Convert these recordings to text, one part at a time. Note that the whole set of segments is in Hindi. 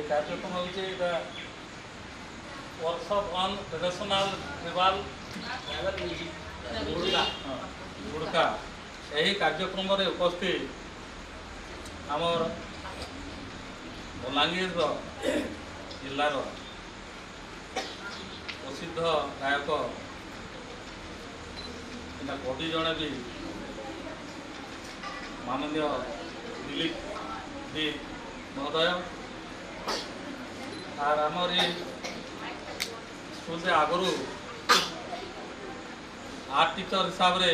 कार्यक्रम होचे वर्कशॉप ऑन ट्रेडिशनल ट्रिबाल गुड़का यही कार्यक्रम रे उपस्थित आमर बलांगीर जिलार प्रसिद्ध गायक कवि जड़े भी माननीय दिलीप जी महोदय और आमर स्कूल से आगु आर्ट टीचर हिसाब रे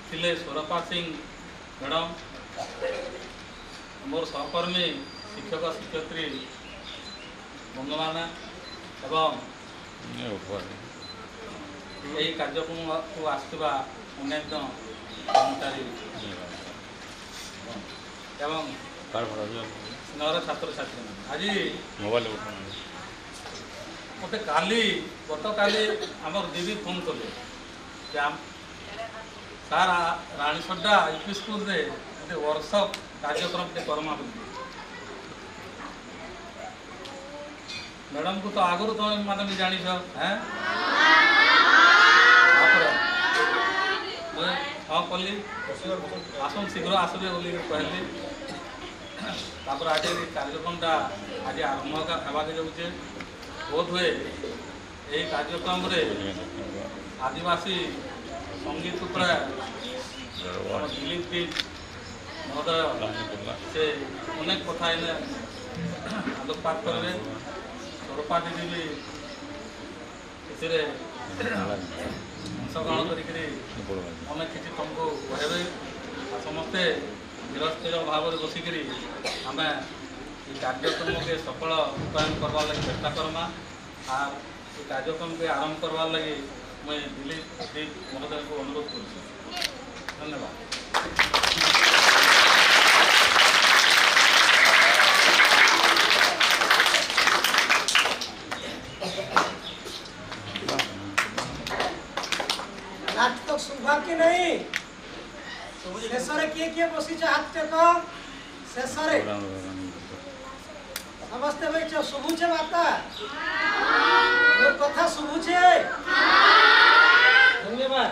थिले स्वरूपा सिंह मैडम मोर सहकर्मी शिक्षक शिक्षयित्री बंधु मैंने एवं यही कार्यक्रम को आसवा अन्य कर्मचारी एवं स्नेहर छात्र छात्री आज मोबाइल मत काली गत काली आमर दीदी फोन कले सार रानीसड्डा यूपी स्कूल रे गोटे वर्कशॉप कार्यक्रम टे करमा बोली मैडम को तो आगुरी तुम मैंने भी जानी हैं हाँ कली आसन शीघ्र आसबे बोली कहली तापर आज कार्यक्रमटा आज आरंभ होगा जाऊे बोध हुए यही कार्यक्रम रे आदिवासी संगीत उपरे दिलीप जी महोदय से अनेक कथा इन्हें आलोकपात करेंगे स्वरूपा दीदी भी इसे अंशग्रहण कर अनेक किसी तुमको कहबे समस्ते धीरस्थिर भाव में बसिकी आम कार्यक्रम के सफल रूपायन करवार लगी चेष्टा करमा और ये कार्यक्रम के आरंभ करवार लगी मैं दिलीप जी महोदय को अनुरोध कर धन्यवाद। आज तक शुभा कि नहीं शेष किए बसी हाथ टेक शेष समस्ते बैठ शुभुचे बाता मोर कथा शुभुचे धन्यवाद।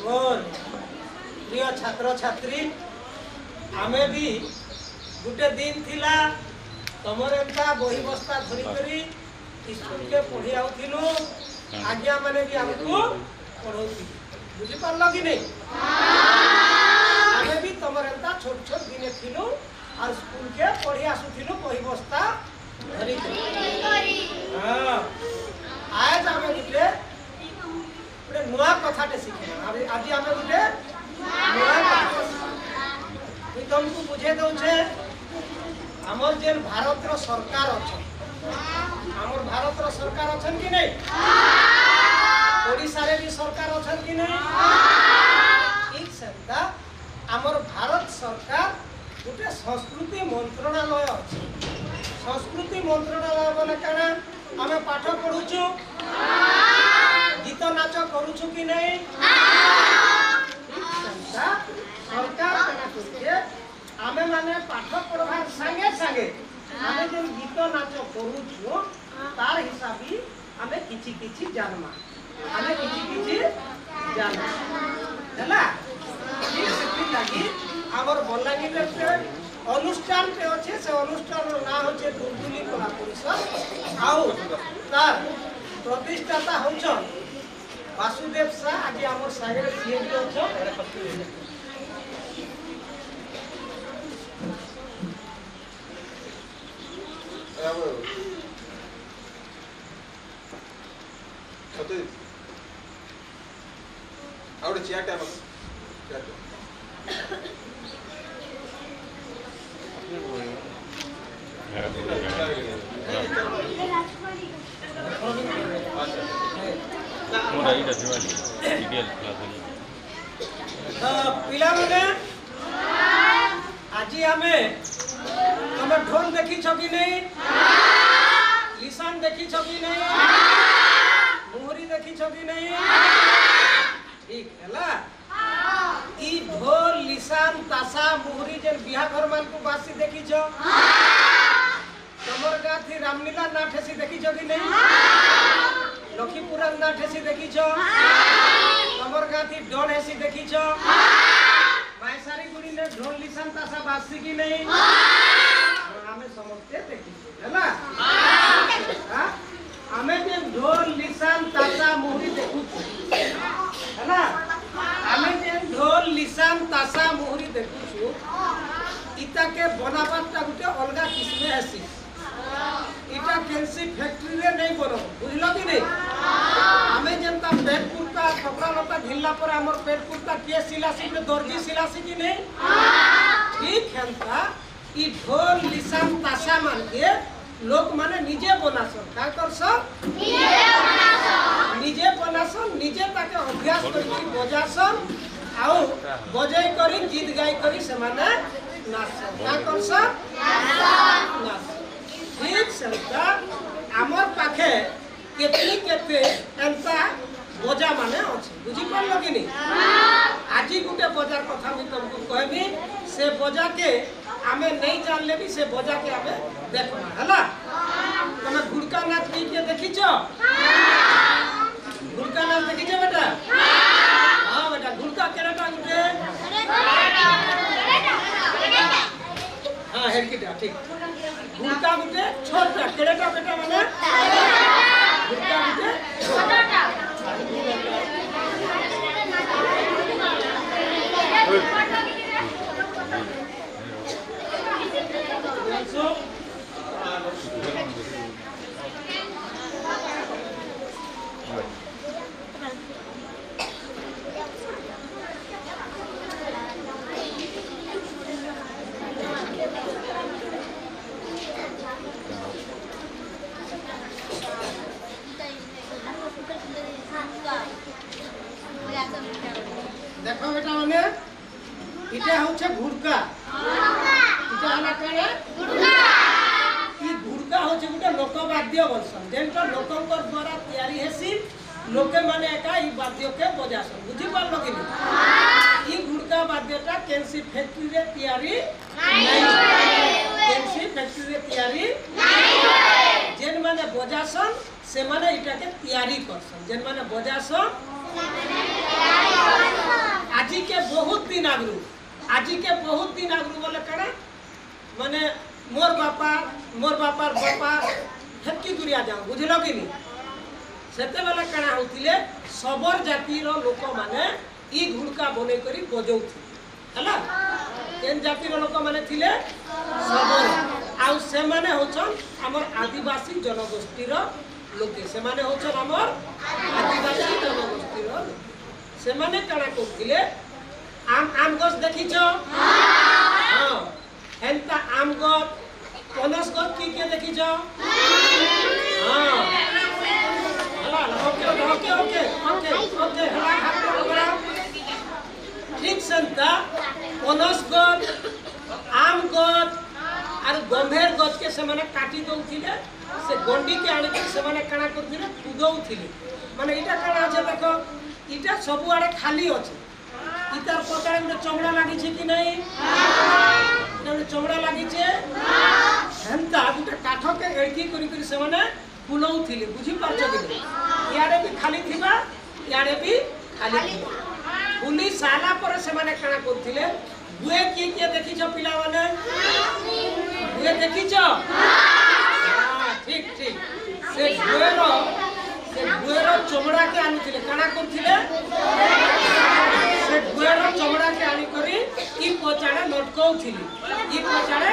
मोर प्रिय छात्र छात्री आमे भी गुटे दिन थिला तमर एंता बही बस्ता धरी करी स्कूल के पढ़ी आउथिलु आज्ञा माने भी हमको पढ़ौथि बुझी पारलो कि नहीं आमे भी तमर एंता छोट छोट दिने थिलु और स्कूल के पढ़ी आसुथिलु बही बस्ता धरी करी हां आज आमे गुटे गुटे नुआ कथाटे शिखे आज आमे गुटे नुआ कथा तुमको बुझे दउछे हमर जेन भारत रो सरकार अछि हमर भारत रो सरकार अछन कि नहीं ओडिसा रे भी सरकार अछन कि नहीं ठीक सेता हमर भारत सरकार गोटे संस्कृति मंत्रालय अछि संस्कृति मंत्रालय बोले काना हमें पाठ पढुछु गीत नाच करूछु कि नहीं ठीक सेता सरकार काना करके आमे माने पाठ पढ़वार संगे संगे आमे जो गीत नाच करूछु तार हिसाबी आमे किछि किछि जानमा आमे किछि किछि जानमा हैला ठीक सेति लागि हमर बलांगीर पे अनुष्ठान पे अछि से अनुष्ठान रो नाम होचे दुलदुली कला परिषद आउ तार प्रतिष्ठाता होछन वासुदेव सा आज हमर सागर सीएम होछन आवडे चिया टाइम पिला माने आज आमे तमे ढोल देखी छ कि नहीं लिसान देखी छ कि नहीं मुहरी देखी छ कि नहीं ठीक हैला ই ঢোল লিসান তাসা মুহুরি যেন বিহা ঘর মানকু বাসি দেখিছ तमर गाथी रामलीला नाट हेसी देखिछ कि नहीं लक्ष्मीपुराण नाट हेसी देखिछ तमर गाथी डोन हेसी देखिछ मायसारी गुडी ने ढोल लिसान तासा बासी कि नहीं हमें समझते देखिछ हैला हां हमें जे ढोल लिसान तासा मुहुरी देखु हैला हमें जे ढोल लिसान तासा मुहुरी देखु इता के बनावटटा गुटे अलगा किस्मे हेसी इटा केंसी फैक्ट्री रे नहीं बनो बुझलो कि नहीं हमें जनता पेट कुर्ता कपड़ा लता ढिल्ला पर हमर पेट कुर्ता के सिलासी में दर्जी सिलासी कि नहीं ठीक हैता ई ढोल लिसान तासा मान के लोग माने निजे बनासन का करसन निजे बनासन निजे ताके अभ्यास करी बजासन आउ बजाई करी गीत गाई करी से माने नाचसन का करसन नाचसन ठीक संता हमर पाखे केतली केते एंता बजा माने अछि बुझी पड़लो कि नहीं आजी गुटे बजार कथा मी तुमको कहबी से बजा के हमें नहीं जान ले भी से बजा के हमें देखना हला तमे गुड़का नाच के देखिछो गुड़का नाच देखिछो बेटा हां बेटा गुड़का केनाटा गुटे हां हेडकीटा ठीक गुड़का गुटे छोटा केड़ेटा बेटा माने गुड़का गुटे छोटा देखो बेटा माने इटा होछे घुड़का इटा हला करे घुड़का ई घुड़का होछे गुटे लोकवाद्य बोलसन जेंटा लोकंकर द्वारा तयारी हेसी लोके माने एका ई वाद्य के बजासन बुझी पारलो कि नहीं ई घुड़का वाद्यटा केंसी फैक्ट्री रे तयारी नहीं केंसी फैक्ट्री रे तयारी नहीं जेन माने बजासन से माने इटा के तयारी करसन जेन माने बजासन आजी के बहुत दिन आगरू बोले कड़ा माने मोर बापार बापा हेतकी दुरिया जाओ बुझलो कि नहीं सेते बेला कणा होतिले सबर जाति रो लोक माने ई घुड़का बने करी बजौथि हला केन जाति रो लोक माने थिले सबर आ से माने होछन हमर आदिवासी जनगोष्ठी रो लोके से माने होछन हमर आदिवासी जनगोष्ठी रो से माने कणा करथिले आम गछ देखिछो हां हेंता आम गछ पनस गछ की देखिछो हां हला ओके हला हला ठीक संता पनस गछ आम गछ आर गंभीर गछ के से माने काटी दउथिले से गंडी के आने के से माने कणा करथिले पुदउथिले माने इटा कणा আছে देखो इटा सब आड़े खाली আছে इतार पचारे में चमड़ा लागी छे कि नहीं हां चमड़ा लागी छे हेंता गुटे काठ के एडकी करी से माने फुलौथिले बुझी पारछो कि नहीं यारे भी खाली थिबा यारे भी खाली थिबा फुली साला पर से माने कणा करथिले बुए के देखिछो पिला माने बुए देखिछो हां ठीक से बुएरो चमड़ा के आनुथिले कणा करथिले से बुएरो चमड़ा के आनी करी ई पचाड़े लटकाउथिले ई पचाड़े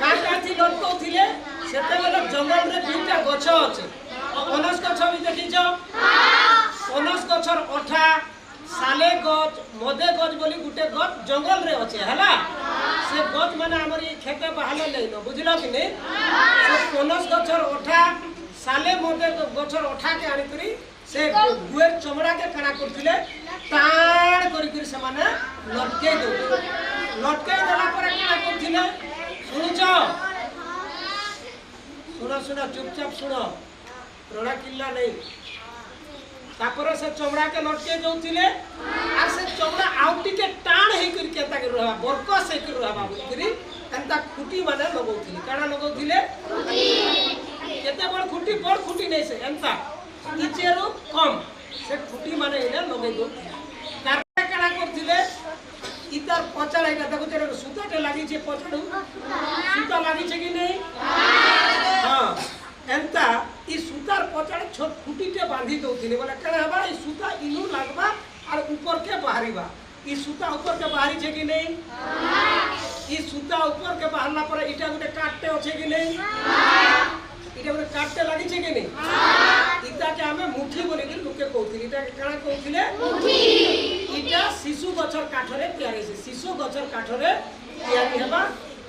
काटाथि लटकाउथिले सेते बेले जंगल रे दुटा गछ अछि पनस गछ भी देखिछो पनस गछर अठा साले गछ मदे गछ बोली गुटे गछ जंगल रे अछि हला से गछ माने हमर ई खेते बहाले नै न बुझलो कि नै से पनस गछर अठा साले मदे गछर अठा के आनी करी से गुएर चमड़ा के कणा करथिले ताण करी करी से माने लटके दो लटके देला पर कणा करथिले सुनुचो सुनो चुपचाप सुनो रोड़ा किल्ला नहीं तापर से चमड़ा के लटके जाउथिले आ से चमड़ा आउटी के टाण हे कर केता के रहबा बरकस हे कर रहबा बुकरी एंता खुटी माने लगौथिले काना लगौथिले केते बड़ खुटी नै से एंता इचेरो कम से खुटी माने इने लगै दो तारपरे काना करथिले इतार पचाड़ा इटा देखो तेरे सुताटे लागि छे पचाड़ू सुता लागि छे कि नै हां एंता ई सुतार पचाड़े छोट खुटीटे बांधी दउथिले बोले केना हबा ई सुता इनु लागबा और ऊपर के बाहरीबा ई सुता ऊपर के बाहरी छे कि नै ई सुता ऊपर के बाहरला पर इटा गुटे काटते होछे कि नै इटा गुटे काटते लागि छे कि नै इटा के हमें मुठी बोली कि लोके कहउथिले इटा के काना कहउथिले मुठी इटा शिशु गछर काठरे तयारी छे शिशु गछर काठरे तयारी हेबा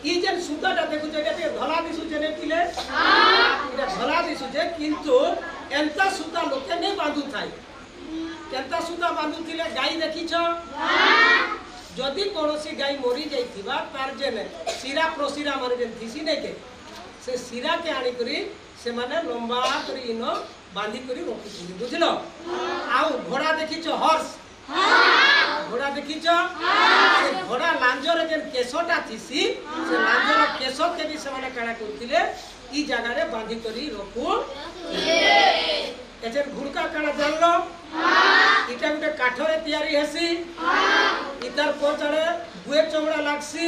ई जेन सुताटा देखु जे एटा धला दिसु जेने पिले इटा धला दिसु जे किंतु एंता सुता लोके नै बांधु थाई केंता सुता बांधु थिले गाई देखिछ जदि कोनोसी गाई मरि जाइथिबा तार जेने सिरा प्रसिरा माने जेन थिसी नै के से सिरा के आनी करी से माने लंबा करी इनो बांधी करी रखुथिले बुझलो आउ घोड़ा देखिछ हर्स घोड़ा देखिछ से घोड़ा लांजर जेन केसटा थिसी से लांजर केस के भी से माने काना करथिले ई जगह रे बांधी करी रखु एजेन घुड़का काना जानलो इटा गुटे काठरे तयारी हेसी इतार पचाड़े बुए चमड़ा लागसी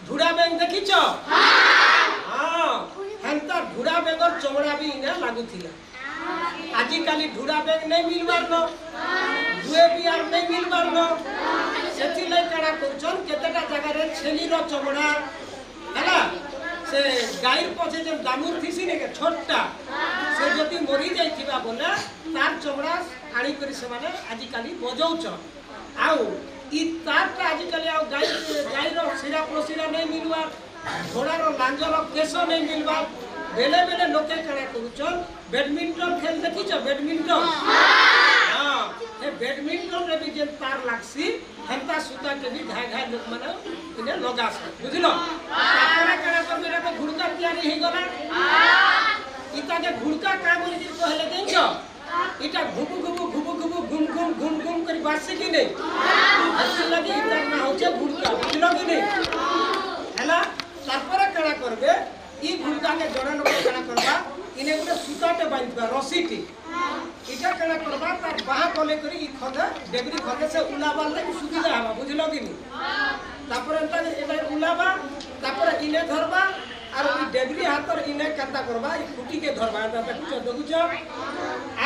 धुड़ा बेंग देखिछ हां हेंता धुड़ा बेंगर चमड़ा भी इने लागुथिला आजि काली धुड़ा बेंग नै मिलबार न बुए भी आर नै मिलबार न सेथि नै काना करछन केतेटा जगह रे छेली रो चमड़ा हैला से गाईर पछे जे दामुर थिसी ने के छोटटा से जति मरि जाइथिबा बोले तार चमड़ा आनी करी से माने आजि काली बजौछ आउ ई तारटा आजि काली आउ गाई रो सिरा प्रसिरा नै मिलवा घोड़ा रो लांजर केस नै मिलवा बेले बेले लोके काना करूछन बैडमिंटन खेल देखिछ बैडमिंटन हां ए बैडमिंटन रे भी जे तार लागसी हेंता सुता के भी घाय घाय लोक माने इने लगास बुझलो तारा काना करबे रे घुड़का तयारी हे गला इता के घुड़का का बोली कि कहले देखो इटा घुम घुम करी बासे कि नै अच्छी लगी इता ना होचे घुड़का बुझलो कि नै हैला तारपरे काना करबे ई घुड़का के जड़ा लोक काना करबा इने गुटे सुताटे बांधबा रसीटी इटा काना करबा तार बाहा कोले करी ई खदे डेबरी खदे से उलाबा लागि सुविधा हबा बुझलो कि नै तापर एटा एटा उलाबा तापर इने धरबा आरो ई डेबरी हातर इने कांता करबा ई फुटी के धरबा देखुछ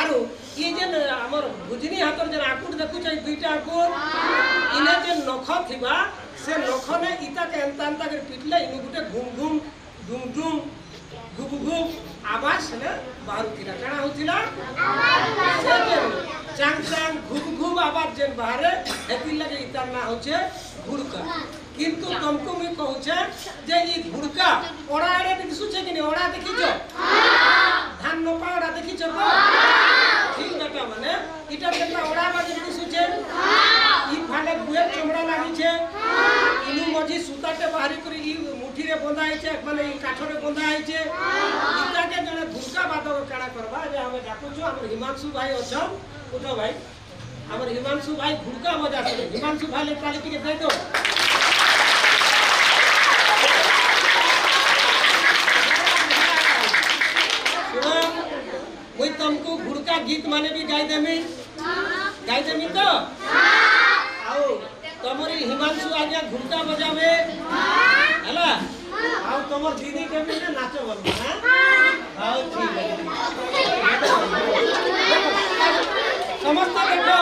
आरो ई जेन हमर भुजनी हातर जेन आकुट देखुछ ई दुईटा आकुट इने जे नख थिबा से नखने इता के एंता कर पिटले इनु गुटे घुम डुम घुम आवाज ने बाहर थिला काना होथिला चांग घुम आवाज जेन बाहर हेति लगे इता ना होचे घुड़का किंतु तुमको मैं कहू छे जे ई घुड़का ओड़ा रे दिसु छे कि नै ओड़ा देखिछो धान नोपा ओड़ा देखिछो तो ठीक बेटा माने इटा केतना ओड़ा बाजे दिसु छे ई फाले बुए चमड़ा लागि छे इनु मझी सुताटे बाहरी करी ई मुठी रे बंधा है छे माने ई काठ रे बंधा है छे इटा के जने घुड़का बादक काना करबा जे हमें डाकू छु हमर हिमांशु भाई अछो उठो भाई हमर हिमांशु भाई घुड़का बजा छे हिमांशु भाई ले ताली के दे दो मुई तुमको घुड़का गीत माने भी गाई देमी तो आओ तमरी हिमांशु आज्ञा घुड़का बजावे हैला आओ तमर दीदी के भी नाचो बोल हां आओ ठीक है समझता देखो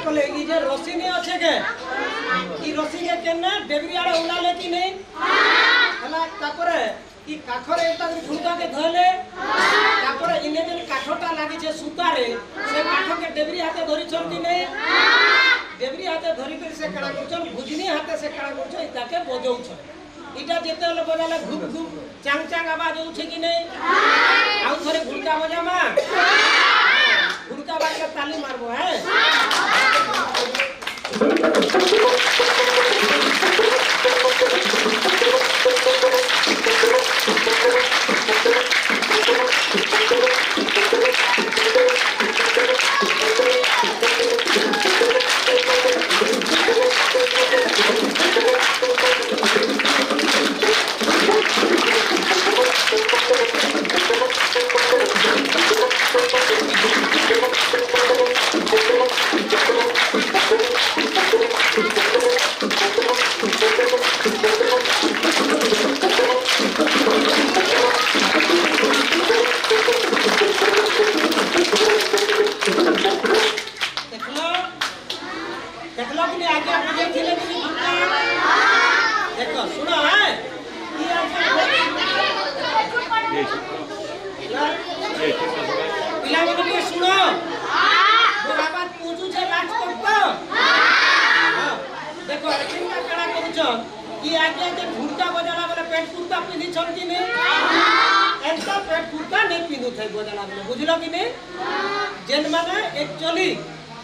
कले ई जे रस्सी ने अच्छे के ई रस्सी के केने डेबरी आड़े उड़ाले कि नहीं हला तापरे ई काखरे एटा झुंका के धले तापरे इने जे काठोटा लागि छे सूता रे से काठ के डेबरी हाथे धरि छन कि नहीं डेबरी हाथे धरि के से कड़ा करछन भुजनी हाथे से कड़ा करछ ई ताके बजाउ छ इटा जेते ले बजाले घुप घुप चांग चांग आवाज उठे कि नहीं आउ थरे घुड़का बजा मा घुड़का बाजे ताली मारबो है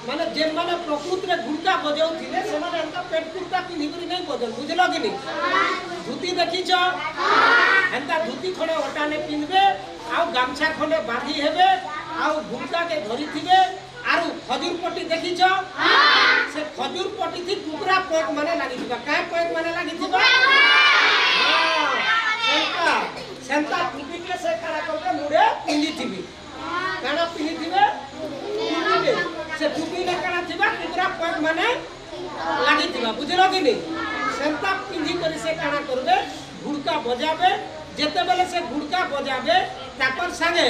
माने जेन माने प्रकृति रे घुड़का बजाउ थिले से माने एंता पेट कुर्ता पिन्ही करी नहीं बजल बुझलो कि नहीं धुती देखि छ एंता धुती खडे हटाने पिनबे आउ गामछा खंडे बांधी हेबे आउ घुड़का के धरि थिबे आरु खजूर पट्टी देखि छ से खजूर पट्टी थी कुकरा पैक माने लागि थिबा काय पैक माने लागि थिबा सेंता सेंता टुपी के से खड़ा करके मुड़े पिंदी थिबी काना पिंदी थिबे से टुपी ले काना थिबा कुकरा पैक माने लागि थिबा बुझलो कि नहीं सेंता पिंदी करी से काना करबे घुड़का बजाबे जेते बेले से घुड़का बजाबे ताकर संगे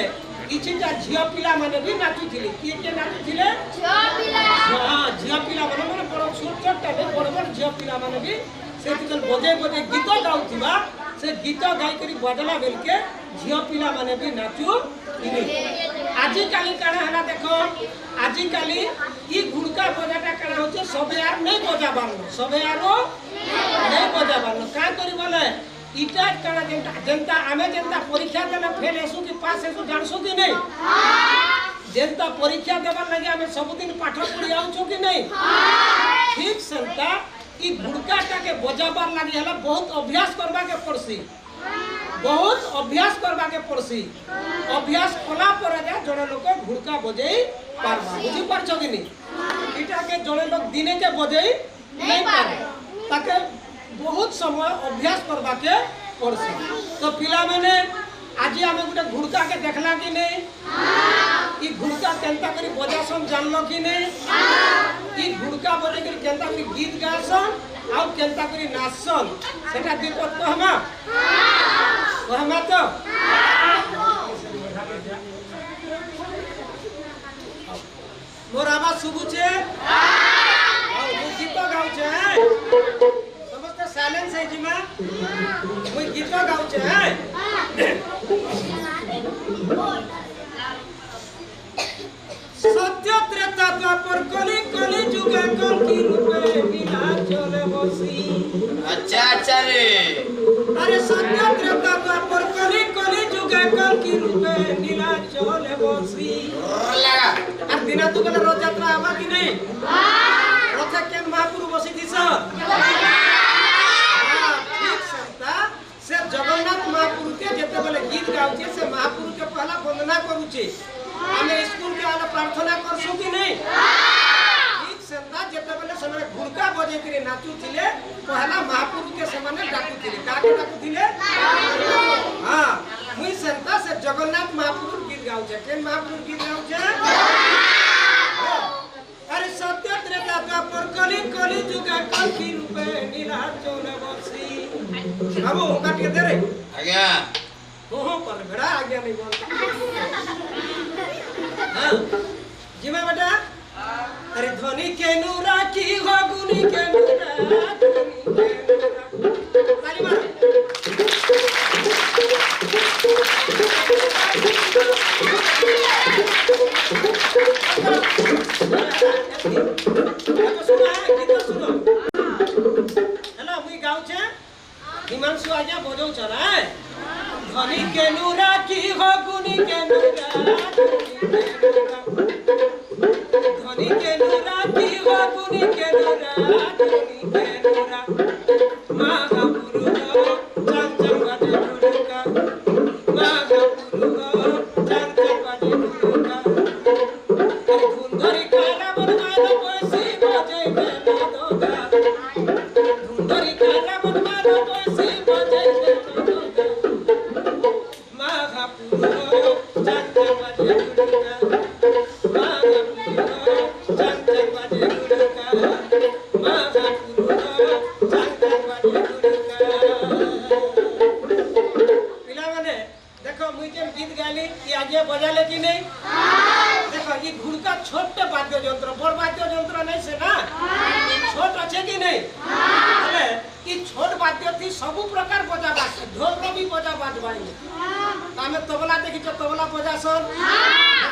किछिटा झियो पिला माने भी नाचुथिले के नाचुथिले झियो पिला हां झियो पिला माने बड़ छोट छोट टाले बड़ बड़ झियो पिला माने भी से तिकल बजे बजे गीत गाउथिबा से गीत गाई करी बजला बेल के झियो पिला माने भी नाचु आजि काली काना हला देखो आजि काली ई घुड़का बजाटा काना होचे सबे यार नहीं बजा बारनो सबे यारो नहीं बजा बारनो का करी बोले इटा काना जनता आमे जनता परीक्षा देला फेल एसु कि पास एसु जानसु कि नहीं जनता परीक्षा देबा लागि आमे सब दिन पाठ पढ़ी आउछु कि नहीं ठीक संता ई घुड़काटा के बजाबार लागि हला बहुत अभ्यास करबा के पड़सी बहुत अभ्यास करबा के पड़सी अभ्यास कला पर जा जने लोक घुड़का बजेई पारबा बुझी परछो कि नहीं इटा के जने लोक दिने के बजेई नहीं पारे ताके बहुत समय अभ्यास करबा के पड़सी तो पिला माने आज आमे गुटे घुड़का के देखला कि नहीं ई घुड़का केनता करी बजासन जानलो कि नहीं ई घुड़का बजे करी केनता करी गीत गासन आउ केनता करी नाचसन सेटा दीपक कहमा तो मोर आवाज सुबुचे आउ गीत गाउछे समस्त साइलेंस है जिमा मुई गीत गाउछे सत्य त्रेता द्वापर कली कली जुगे कल्कि रूपे नीला चले बसी अच्छा रे अरे सत्य त्रेता द्वापर कली कली जुगे कल्कि रूपे नीला चले बसी लगा আর দিনা তো গেলে রথযাত্রা আবা কি নেই রথে কেন মহাপুরু বসি দিছ ঠিক সন্তা সে জগন্নাথ মহাপুরু কে যেতে বলে গীত গাউছে সে মহাপুরু কে পহলা বন্দনা করুছে আমি স্কুল के वाला प्रार्थना करसु कि नहीं ठीक सन्ता जेते बेले सने घुड़का बजे करे नाचु थिले पहला महापुरु के सने डाकु थिले का के डाकु थिले हां मुई सन्ता से जगन्नाथ महापुरु गीत गाउछे केन महापुरु गीत गाउछे अरे सत्य त्रेता द्वापर कली कली जुगे कल्कि रूपे नीला चले बसी बाबू काट के दे रे आज्ञा ओहो पर बेड़ा आज्ञा नहीं बोल हां जीवा बेटा अरे धनी के नूरा की हो गुनी के नूरा ताली मारो सुनो हेलो मुई गाँव छे हिमांशु आज्ञा बजाऊ चला है धनी के नूरा की हो गुनी के नूरा धनी के नूरा की हो गुनी के नूरा धनी के नूरा महापुरु चंग चंग बाजे गुरुका महापुरु चंग चंग बाजे गुरुका धुंधरी काला बनवाला पैसी बजे मेला दोगा धुंधरी काला बनवाला पैसी बजे मेला दोगा महापुरु चंग चंग बाजे गुरुका बजाले कि नहीं देखो ये घुड़का छोट वाद्य यंत्र बड़ वाद्य यंत्र नहीं से ना छोट अच्छे कि नहीं हेले ये छोट वाद्य थी सब प्रकार बजा बासे ढोल भी बजा बाजबाई तामे तबला देखि छ तबला बजासन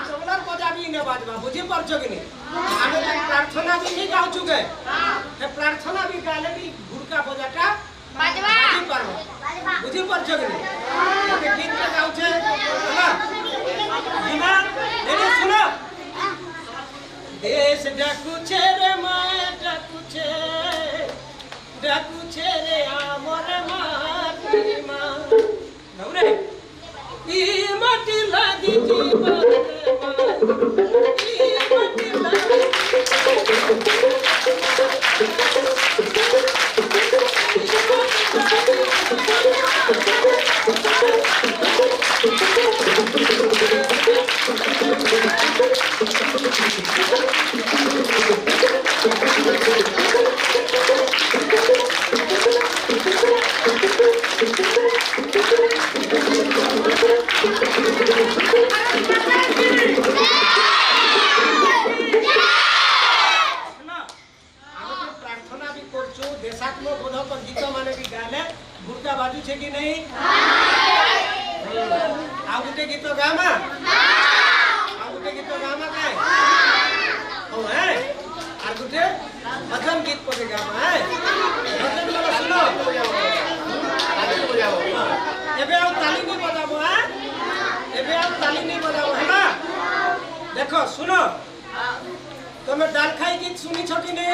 तबला बजा भी ने बाजबा बुझी परछो कि नहीं आमे प्रार्थना भी नहीं गाउ छुके हे प्रार्थना भी गाले भी घुड़का बजाटा बाजबा बुझी परबो बुझी परछो कि नहीं गीत के गाउ छे ना जीवन मेरे सुनो देश डाकुछे रे माए डाकुछे रे आमर माटी मा नौरे ई माटी लागी जीवन रे माए ई माटी लागी देखो सुनो तुम डाल खाई गीत सुनी छो कि नहीं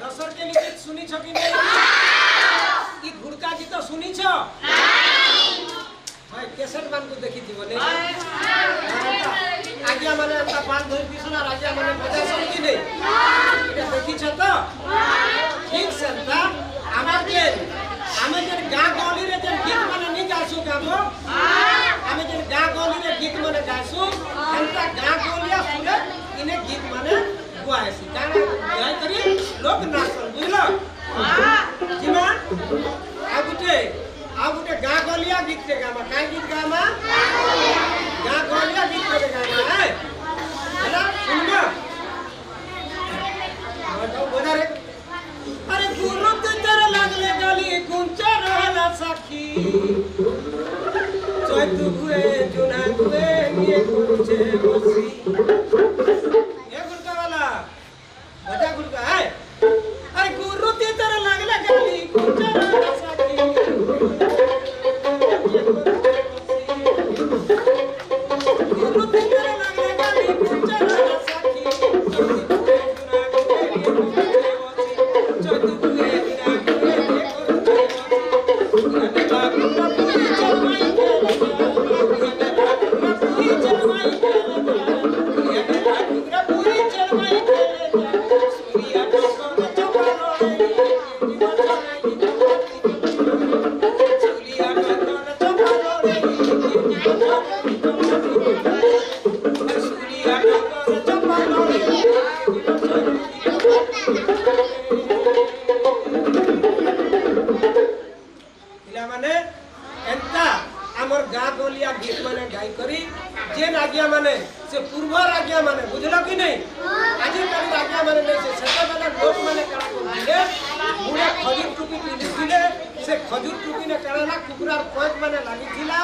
रसर के गीत सुनी छो कि नहीं ई घुड़का गीत सुनी छो भाई कैसेट मान को देखी थी बोले आज्ञा माने ता पान धोई पिसना राजा माने बजा सन कि नहीं এটা देखी छो तो ठीक संता আমার যে আমি যে গাঁ গলি রে যে গীত মানে নি গাইছো গাবো আমি যে গাঁ গলি রে গীত মানে গাইছো এন্তা গাঁ গলিয়া সুরে ইনে গীত মানে গাইছি কারণ গাই করি লোক নাচন বুঝলো জিমা আগুটে গাঁ গলিয়া গীত তে গামা কাই গীত গামা গাঁ গলিয়া গীত তে গামা হ্যাঁ হেলা শুনবা बोला रे अरे गुरु तेरे लगले गली कुंचा रहला सखी जोय तू हुए जुना हुए ये कुंचे बसी ये गुरका वाला बजा गुरका है अरे गुरु तेरे लगले गली कुंचा रहला सखी गुरु तेरे लगले गली कुंचा रहला सखी गाँ गोलिया गीत माने गाई करी जेन आज्ञा माने से पूर्व आज्ञा माने बुझलो कि नहीं आज कल आज्ञा माने नहीं से सेते बेला लोक माने करा करथिले मुड़े खजूर टुपी पिंधिथिले से खजूर टुपी ने कराला कुकुरार पंच माने लागिथिला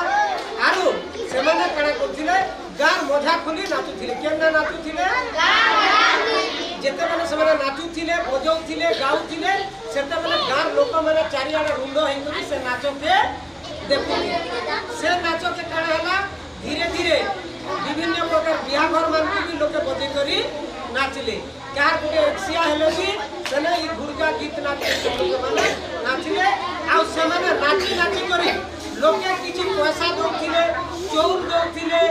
आरो से माने करा करथिले गार मजा खुली नाचुथिले केना नाचुथिले जेते माने से माने नाचुथिले बजाउथिले गाउथिले सेते बेला गार लोक माने चारियाडे रुंड हेकरी से नाचो के देखुथिले से नाचो के काना हला धीरे धीरे विभिन्न प्रकार बिहाघर मान भी लोक बजे करी नाचले कार गुटे एकसिया हेले भी सने ई घुरगा गीत नाचे लोक माने नाचले आ से माने नाची नाची करी लोके किछि पैसा दउथिले चौर दउथिले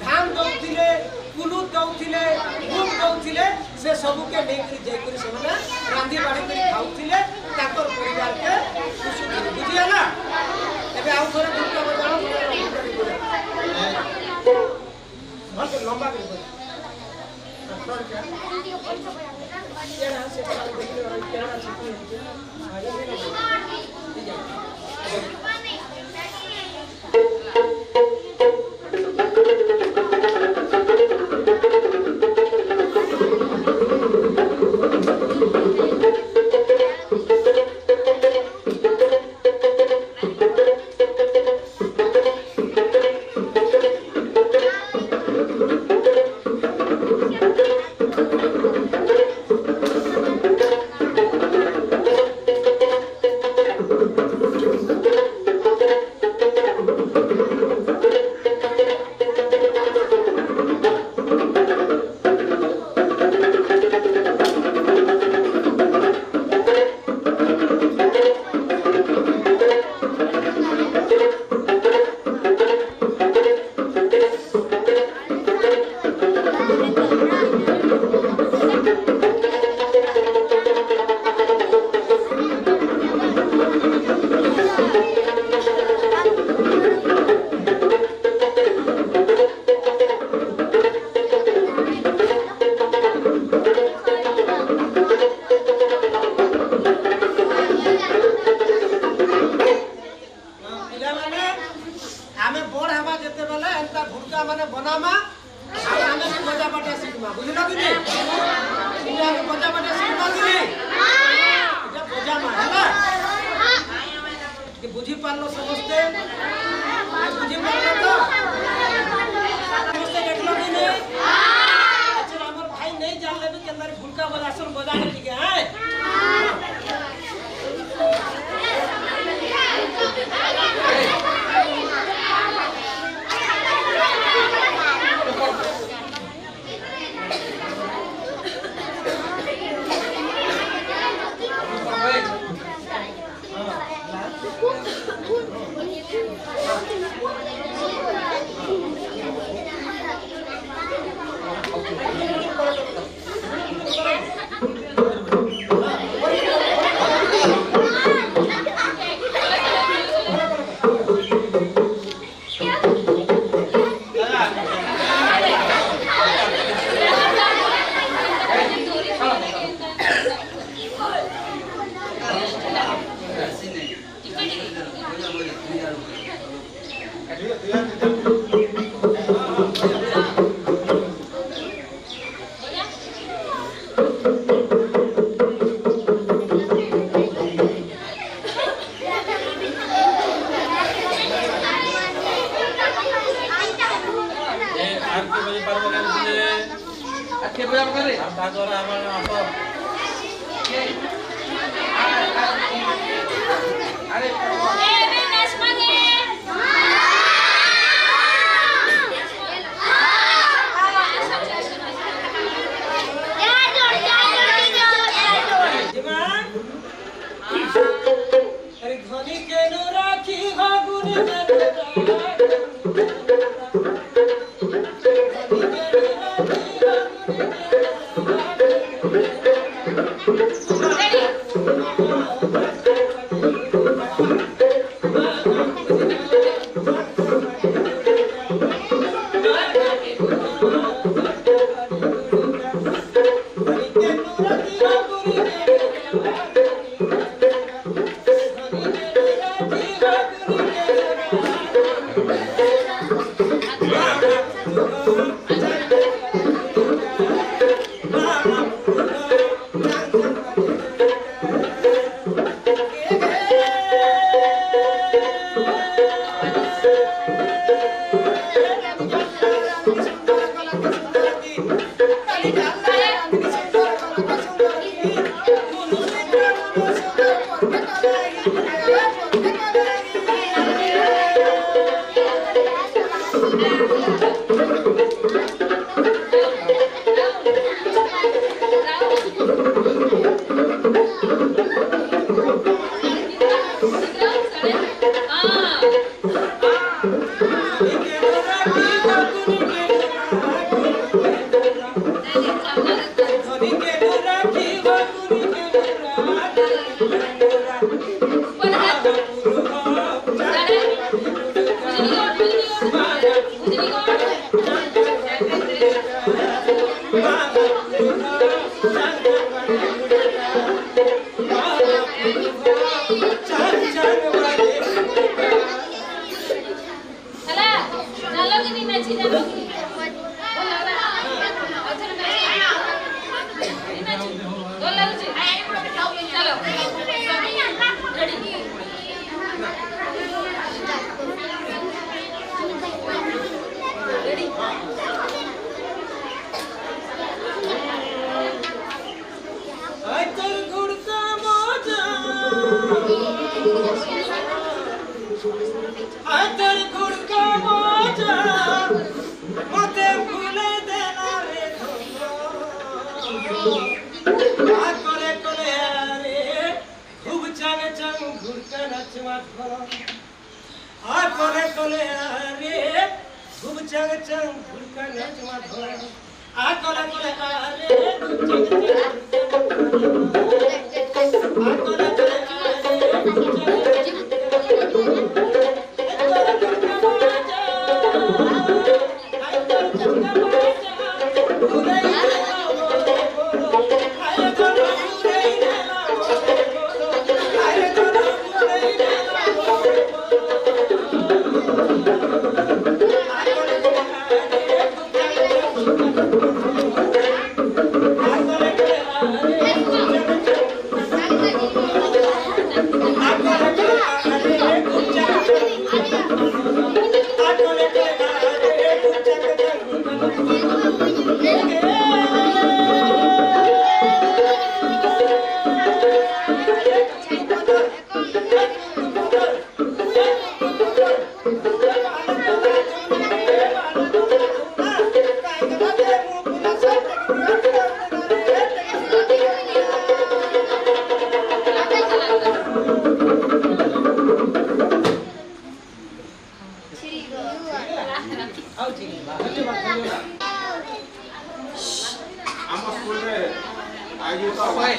धान दउथिले कुलू दउथिले मुख दउथिले से सबु के लेकरी जाय करी से माने रांधी बाड़ी करी खाउथिले ताकर परिवार के खुशी बुझिया ना एबे आउ थोड़ा दुर्गा बजाओ बहुत लंबा कर दो केना से देखले और केना बुझी पारलो समझते बुझी पारलो तो समझते देखलो कि नहीं अच्छा हमर भाई नहीं जान लेबे के अंदर भुलका बजासन बजा के ठीक है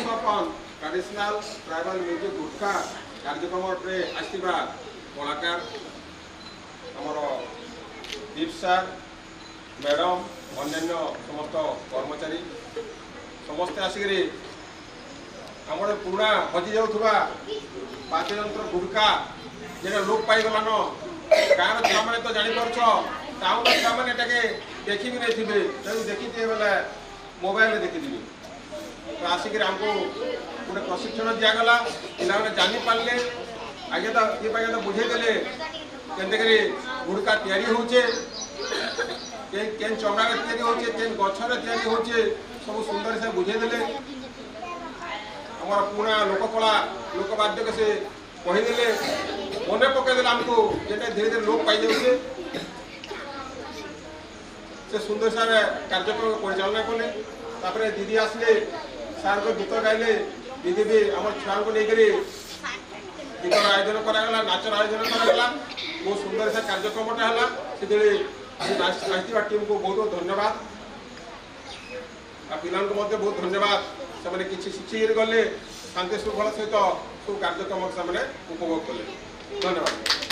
ट्रेडिशनल ट्राइबल म्यूजिक गुटखा कार्यक्रम आसवा कलाकार आमर दीप सार मैडम अन्य समस्त कर्मचारी समस्ते आसिक आम पुराणा हजि जाऊा वाद्ययंत्र गुटखा जेटा लोप पाईगलान गाँव छुआ मैंने तो जापार टाउन छुआ मैंने देखी भी नहीं थे जब देखी बोले मोबाइल देखी तो आसिक आमको गोटे प्रशिक्षण दिगला पे जानी पारे आगे तो ये तो बुझेदे के गुड़का होचे केन चमड़ा होचे केन गछरे होचे सब सुंदर से बुझेदे आम पुराणा लोककला लोकवाद्य के से कहीदे मन पकईदे आमको जेटा धीरे धीरे लोप पाई जाऊे से सुंदर से कार्यक्रम परिचालना कले तापर दीदी आसले सार को गीत गाइले दीदी भी आम छुआ को लेकर गीतर आयोजन करागला नाचर आयोजन करागला बहुत सुंदर से कार्यक्रमटा है से टीम को बहुत बहुत धन्यवाद पिला बहुत धन्यवाद से किसी शिखी गले शांति श्रृंखला सहित सब कार्यक्रम से उपभोग कले धन्यवाद।